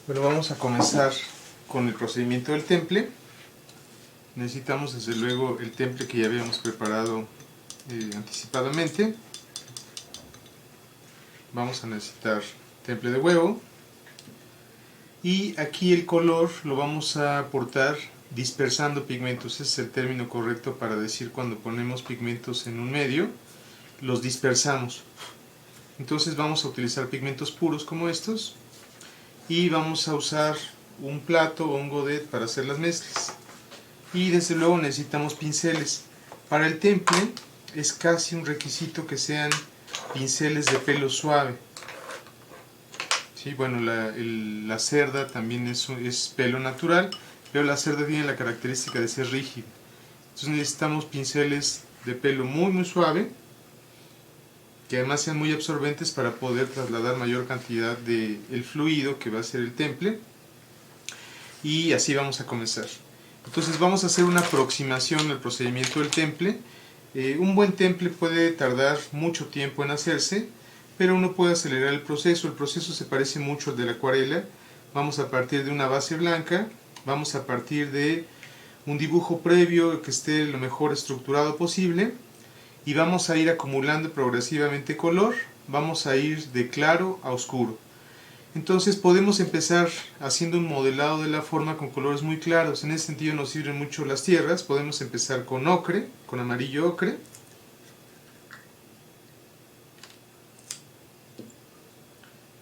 Bueno, vamos a comenzar con el procedimiento del temple. Necesitamos desde luego el temple que ya habíamos preparado anticipadamente. Vamos a necesitar temple de huevo. Y aquí el color lo vamos a aportar dispersando pigmentos. Ese es el término correcto para decir cuando ponemos pigmentos en un medio, los dispersamos. Entonces vamos a utilizar pigmentos puros como estos y vamos a usar un plato o un godet para hacer las mezclas. Y desde luego necesitamos pinceles. Para el temple es casi un requisito que sean pinceles de pelo suave. Sí, bueno, la cerda también es pelo natural, pero la cerda tiene la característica de ser rígida. Entonces necesitamos pinceles de pelo muy suave, que además sean muy absorbentes para poder trasladar mayor cantidad del fluido que va a ser el temple. Y así vamos a comenzar. Entonces vamos a hacer una aproximación al procedimiento del temple. Un buen temple puede tardar mucho tiempo en hacerse, pero uno puede acelerar el proceso. El proceso se parece mucho al de la acuarela. Vamos a partir de una base blanca, vamos a partir de un dibujo previo que esté lo mejor estructurado posible y vamos a ir acumulando progresivamente color. Vamos a ir de claro a oscuro. Entonces podemos empezar haciendo un modelado de la forma con colores muy claros. En ese sentido nos sirven mucho las tierras. Podemos empezar con ocre, con amarillo ocre.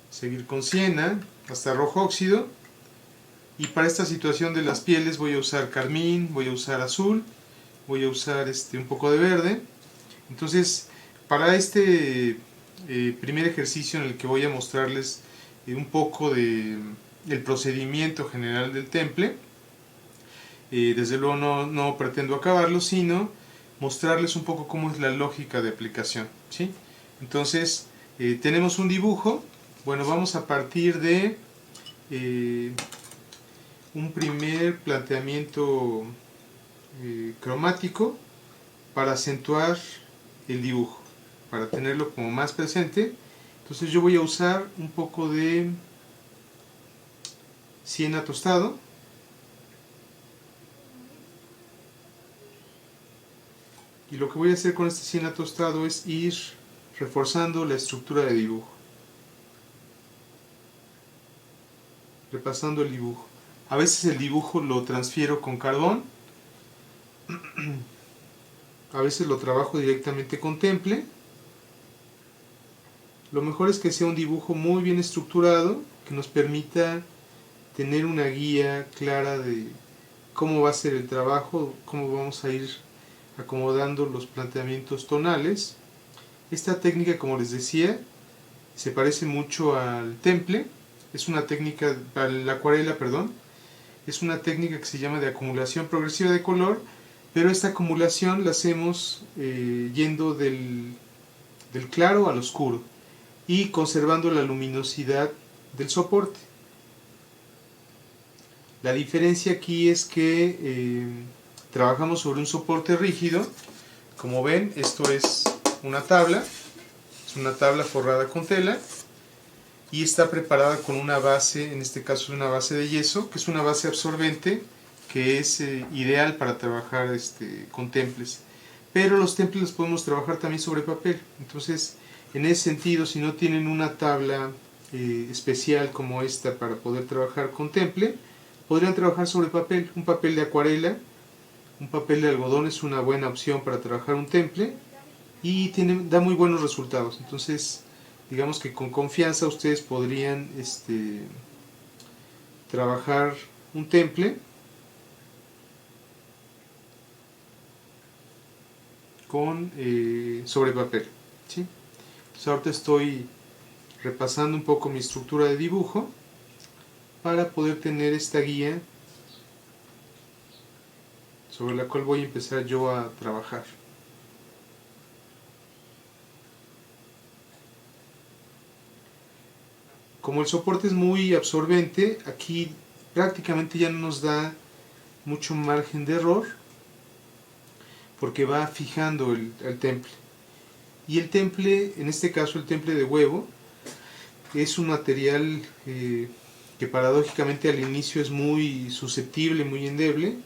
Seguir con siena hasta rojo óxido. Y para esta situación de las pieles voy a usar carmín, voy a usar azul, voy a usar un poco de verde. Entonces para este primer ejercicio en el que voy a mostrarles un poco del procedimiento general del temple, desde luego no pretendo acabarlo, sino mostrarles un poco cómo es la lógica de aplicación, ¿sí? Entonces tenemos un dibujo. Bueno, vamos a partir de un primer planteamiento cromático para acentuar el dibujo, para tenerlo como más presente. Entonces yo voy a usar un poco de siena tostado. Y lo que voy a hacer con este siena tostado es ir reforzando la estructura de dibujo. Repasando el dibujo. A veces el dibujo lo transfiero con carbón. A veces lo trabajo directamente con temple. Lo mejor es que sea un dibujo muy bien estructurado, que nos permita tener una guía clara de cómo va a ser el trabajo, cómo vamos a ir acomodando los planteamientos tonales. Esta técnica, como les decía, se parece mucho al temple. Es una técnica, a la acuarela, perdón. Es una técnica que se llama de acumulación progresiva de color, pero esta acumulación la hacemos yendo del claro al oscuro y conservando la luminosidad del soporte. La diferencia aquí es que trabajamos sobre un soporte rígido. Como ven, esto es una tabla forrada con tela y está preparada con una base, en este caso una base de yeso, que es una base absorbente que es ideal para trabajar con temples. Pero los temples los podemos trabajar también sobre papel. Entonces, en ese sentido, si no tienen una tabla especial como esta para poder trabajar con temple, podrían trabajar sobre papel. Un papel de acuarela, un papel de algodón es una buena opción para trabajar un temple y da muy buenos resultados. Entonces, digamos que con confianza ustedes podrían trabajar un temple sobre papel, ¿sí? Entonces ahorita estoy repasando un poco mi estructura de dibujo para poder tener esta guía sobre la cual voy a empezar yo a trabajar. Como el soporte es muy absorbente, aquí prácticamente ya no nos da mucho margen de error porque va fijando el temple. Y el temple, en este caso el temple de huevo, es un material que paradójicamente al inicio es muy susceptible, muy endeble.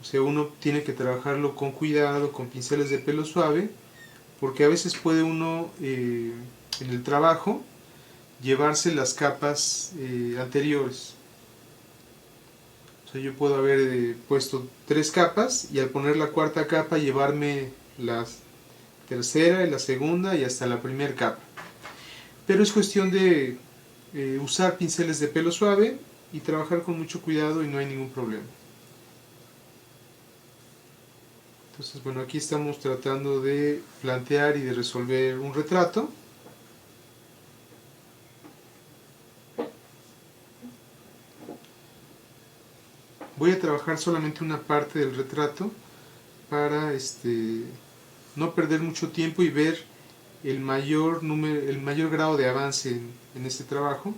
O sea, uno tiene que trabajarlo con cuidado, con pinceles de pelo suave, porque a veces puede uno en el trabajo llevarse las capas anteriores. O sea, yo puedo haber puesto 3 capas y al poner la cuarta capa llevarme la tercera y la segunda y hasta la primera capa. Pero es cuestión de usar pinceles de pelo suave y trabajar con mucho cuidado y no hay ningún problema. Entonces, bueno, aquí estamos tratando de plantear y de resolver un retrato. Voy a trabajar solamente una parte del retrato para no perder mucho tiempo y ver el mayor grado de avance en este trabajo.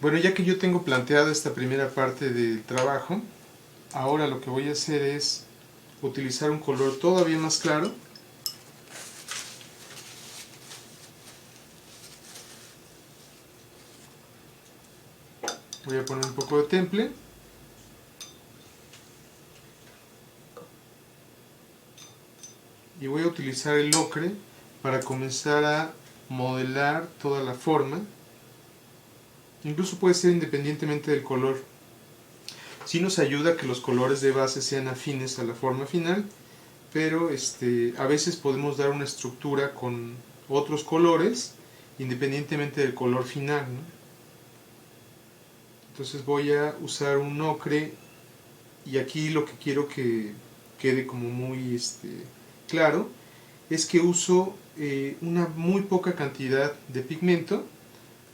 Bueno, ya que yo tengo planteada esta primera parte del trabajo, ahora lo que voy a hacer es utilizar un color todavía más claro. Voy a poner un poco de temple. Y voy a utilizar el ocre para comenzar a modelar toda la forma. Incluso puede ser independientemente del color. Sí nos ayuda a que los colores de base sean afines a la forma final, pero a veces podemos dar una estructura con otros colores independientemente del color final, ¿no? Entonces voy a usar un ocre y aquí lo que quiero que quede como muy claro es que uso una muy poca cantidad de pigmento,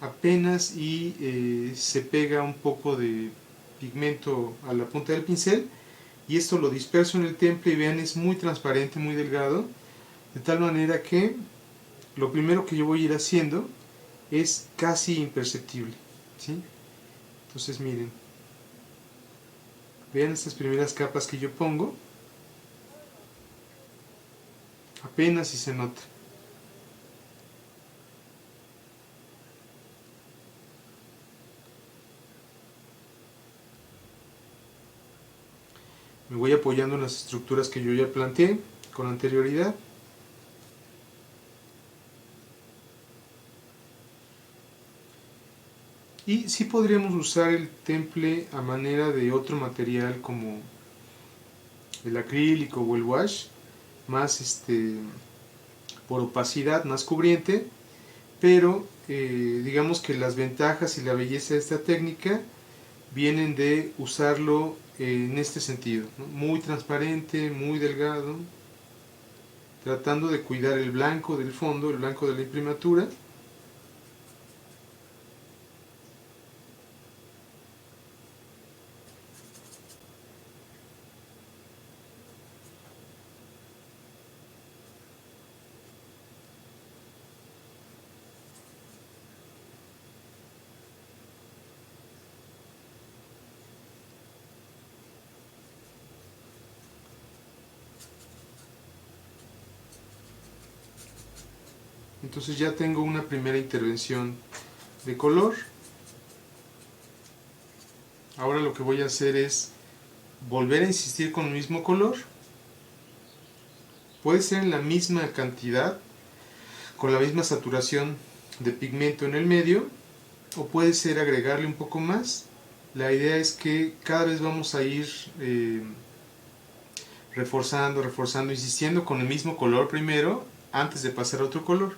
apenas y se pega un poco de pigmento a la punta del pincel y esto lo disperso en el temple y vean es muy transparente, muy delgado, de tal manera que lo primero que yo voy a ir haciendo es casi imperceptible, ¿sí? Entonces miren, vean estas primeras capas que yo pongo, apenas si se nota. Me voy apoyando en las estructuras que yo ya planteé con anterioridad. Y sí podríamos usar el temple a manera de otro material como el acrílico o el wash, más por opacidad, más cubriente, pero digamos que las ventajas y la belleza de esta técnica vienen de usarlo en este sentido, ¿no? Muy transparente, muy delgado, tratando de cuidar el blanco del fondo, el blanco de la imprimatura. Entonces ya tengo una primera intervención de color. Ahora lo que voy a hacer es volver a insistir con el mismo color. Puede ser en la misma cantidad, con la misma saturación de pigmento en el medio, o puede ser agregarle un poco más. La idea es que cada vez vamos a ir reforzando, reforzando, insistiendo con el mismo color primero, antes de pasar a otro color.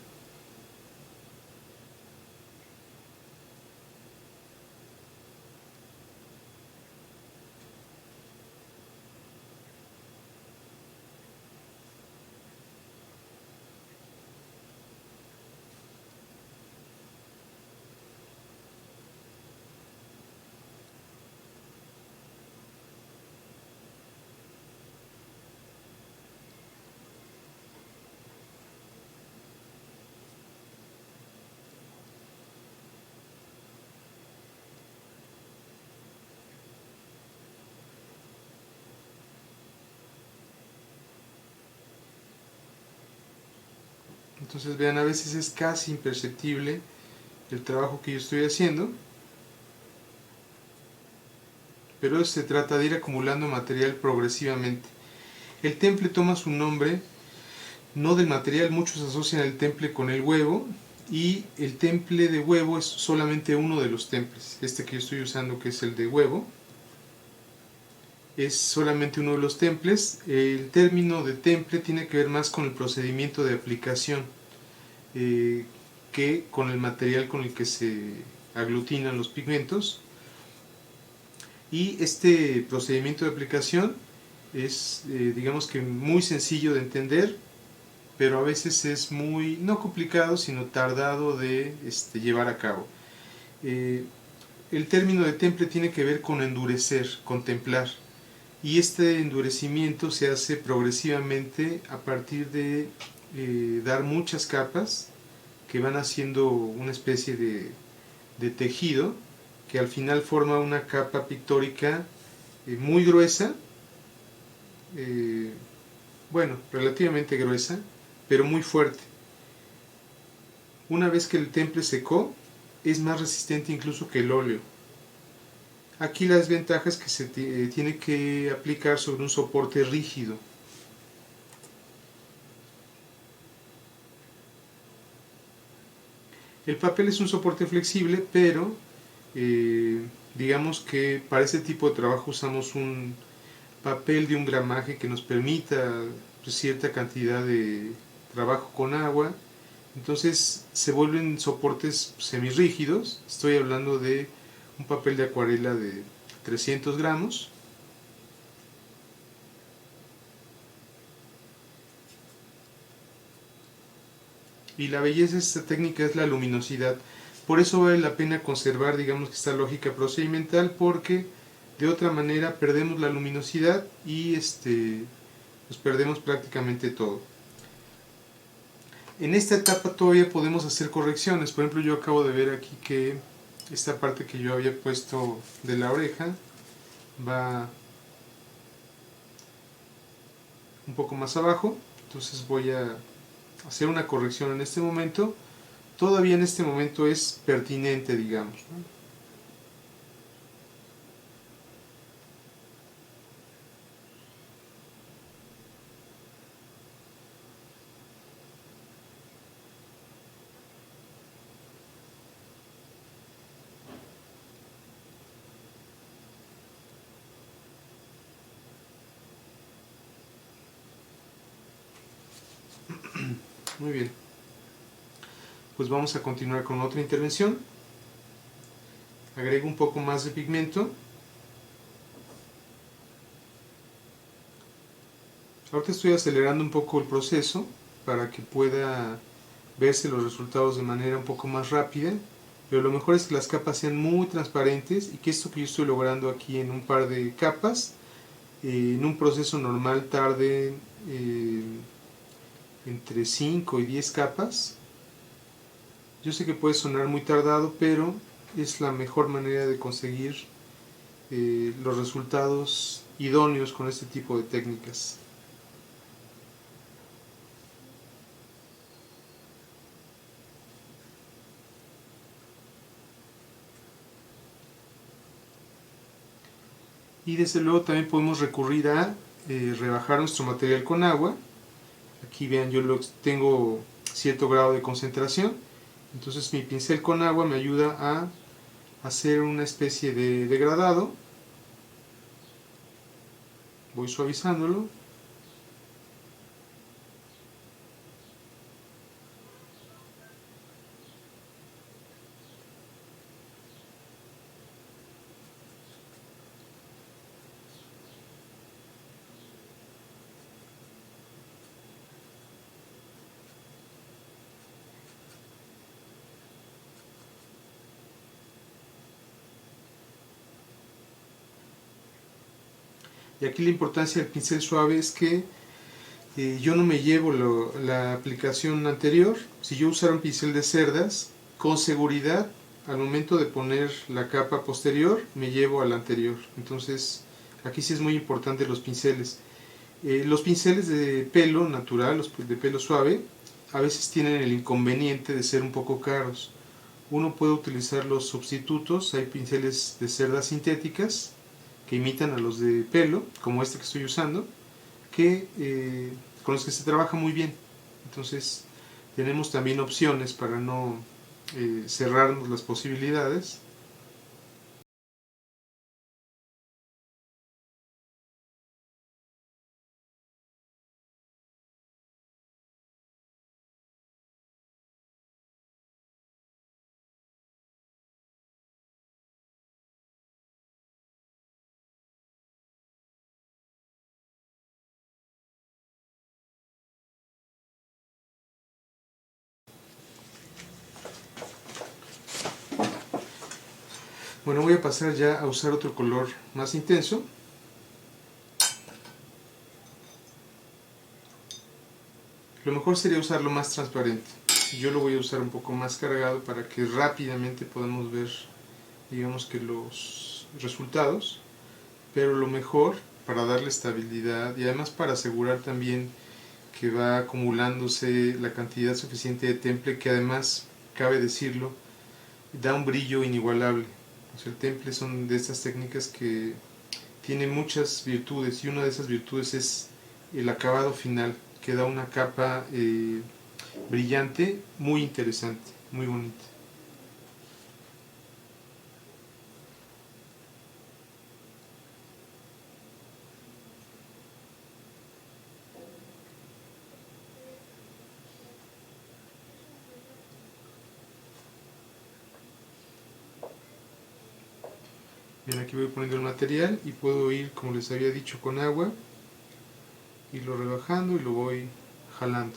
Entonces vean, a veces es casi imperceptible el trabajo que yo estoy haciendo, pero se trata de ir acumulando material progresivamente. El temple toma su nombre no del material, muchos asocian el temple con el huevo, y el temple de huevo es solamente uno de los temples. Este que yo estoy usando, que es el de huevo, es solamente uno de los temples. El término de temple tiene que ver más con el procedimiento de aplicación que con el material con el que se aglutinan los pigmentos. Y este procedimiento de aplicación es, digamos que muy sencillo de entender, pero a veces es muy, no complicado, sino tardado de llevar a cabo. El término de temple tiene que ver con endurecer, contemplar, y este endurecimiento se hace progresivamente a partir de dar muchas capas que van haciendo una especie de tejido que al final forma una capa pictórica muy gruesa, bueno, relativamente gruesa, pero muy fuerte. Una vez que el temple secó, es más resistente incluso que el óleo. Aquí la desventaja es que se tiene que aplicar sobre un soporte rígido. El papel es un soporte flexible, pero digamos que para este tipo de trabajo usamos un papel de un gramaje que nos permita cierta cantidad de trabajo con agua. Entonces se vuelven soportes semirrígidos. Estoy hablando de un papel de acuarela de 300 gramos. Y la belleza de esta técnica es la luminosidad. Por eso vale la pena conservar, digamos, que esta lógica procedimental, porque de otra manera perdemos la luminosidad y pues perdemos prácticamente todo. En esta etapa todavía podemos hacer correcciones. Por ejemplo, yo acabo de ver aquí que esta parte que yo había puesto de la oreja va un poco más abajo. Entonces voy a hacer una corrección en este momento. Todavía en este momento es pertinente, digamos, ¿no? Muy bien. Pues vamos a continuar con otra intervención. Agrego un poco más de pigmento. Ahorita estoy acelerando un poco el proceso para que pueda verse los resultados de manera un poco más rápida, pero lo mejor es que las capas sean muy transparentes y que esto que yo estoy logrando aquí en un par de capas, en un proceso normal tarde entre 5 y 10 capas. Yo sé que puede sonar muy tardado, pero es la mejor manera de conseguir los resultados idóneos con este tipo de técnicas. Y desde luego también podemos recurrir a rebajar nuestro material con agua. Aquí vean, yo tengo cierto grado de concentración, entonces mi pincel con agua me ayuda a hacer una especie de degradado. Voy suavizándolo. Y aquí la importancia del pincel suave es que yo no me llevo la aplicación anterior. Si yo usara un pincel de cerdas, con seguridad al momento de poner la capa posterior me llevo a la anterior. Entonces aquí sí es muy importante los pinceles. Los pinceles de pelo natural, los de pelo suave, a veces tienen el inconveniente de ser un poco caros. Uno puede utilizar los sustitutos, hay pinceles de cerdas sintéticas que imitan a los de pelo, como este que estoy usando, con los que se trabaja muy bien. Entonces tenemos también opciones para no cerrarnos las posibilidades. Bueno, voy a pasar ya a usar otro color más intenso. Lo mejor sería usarlo más transparente. Yo lo voy a usar un poco más cargado para que rápidamente podamos ver, digamos que los resultados. Pero lo mejor, para darle estabilidad y además para asegurar también que va acumulándose la cantidad suficiente de temple, que además, cabe decirlo, da un brillo inigualable. O sea, el temple son de estas técnicas que tiene muchas virtudes, y una de esas virtudes es el acabado final, que da una capa brillante, muy interesante, muy bonita. Bien, aquí voy poniendo el material y puedo ir, como les había dicho, con agua, irlo rebajando y lo voy jalando.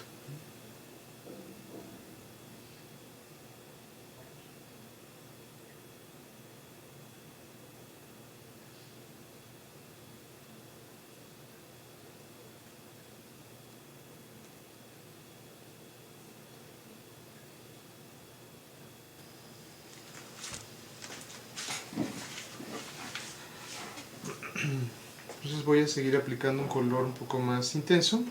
Entonces voy a seguir aplicando un color un poco más intenso.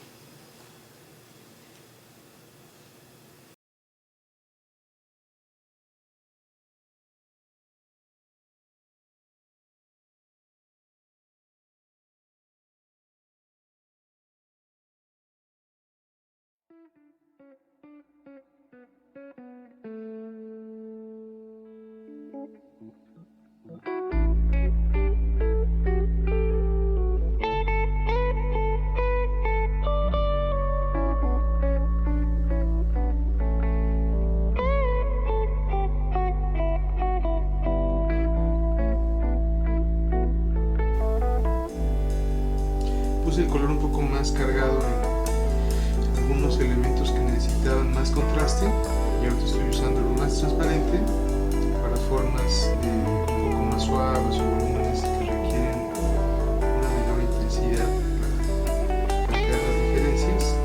Puse el color un poco más cargado en algunos elementos que necesitaban más contraste, y ahora estoy usando lo más transparente para formas un poco más suaves o volúmenes que requieren una menor intensidad para crear las diferencias.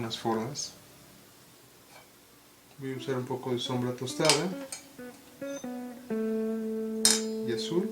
algunas formas. Voy a usar un poco de sombra tostada y azul.